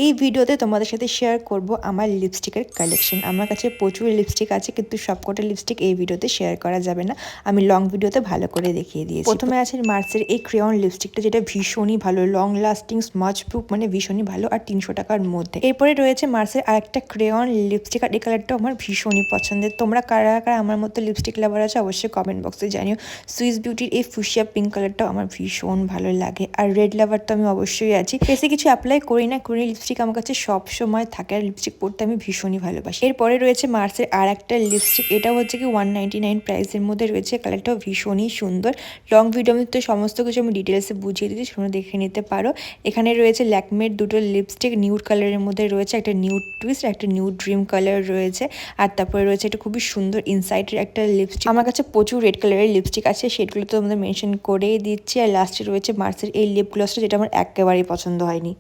এই ভিডিওতে তোমাদের সাথে শেয়ার করব আমার লিপস্টিকের কালেকশন। আমার কাছে প্রচুর লিপস্টিক আছে, কিন্তু সবকটা লিপস্টিক এই ভিডিওতে শেয়ার করা যাবে না। আমি লং ভিডিওতে ভালো করে দেখিয়ে দিয়েছি। প্রথমে আছে মার্সের এই ক্রেয়ন লিপস্টিকটা, যেটা ভীষণই ভালো, লং লাস্টিং, স্মাচ প্রুফ, মানে ভীষণই ভালো, আর 300 টাকার মধ্যে। এরপরে রয়েছে মার্সের আরেকটা ক্রেয়ন লিপস্টিক, আর এই কালারটা আমার ভীষণই পছন্দের। তোমরা কারা কারা আমার মতো লিপস্টিক লাভার আছে অবশ্যই কমেন্ট বক্সে জানিও। সুইস বিউটির এই ফুশিয়া পিঙ্ক কালারটাও আমার ভীষণ ভালো লাগে, আর রেড লাভার তো আমি অবশ্যই আছি। বেশি কিছু অ্যাপ্লাই করি না, করে লিপস্টিক আমার কাছে সব সময় থাকে, আর লিপস্টিক পরতে আমি ভীষণই ভালোবাসি। এরপরে রয়েছে মার্সের আর একটা লিপস্টিক, এটা হচ্ছে কি 199 প্রাইসের মধ্যে রয়েছে। কালারটাও ভীষণই সুন্দর। লং ভিডিওতে সমস্ত কিছু আমি ডিটেলসে বুঝিয়ে দিচ্ছি, তোমরা দেখে নিতে পারো। এখানে রয়েছে ল্যাকমের দুটো লিপস্টিক, নিউড কালারের মধ্যে রয়েছে, একটা নিউড টুইস্ট, একটা নিউড ড্রিম কালার রয়েছে। আর তারপরে রয়েছে একটা খুবই সুন্দর ইনসাইটের একটা লিপস্টিক। আমার কাছে প্রচুর রেড কালারের লিপস্টিক আছে, সেগুলো তো তোমাদের মেনশন করেই দিচ্ছি। আর লাস্টে রয়েছে মার্সের এই লিপ গ্লসটা, যেটা আমার একেবারেই পছন্দ হয়নি।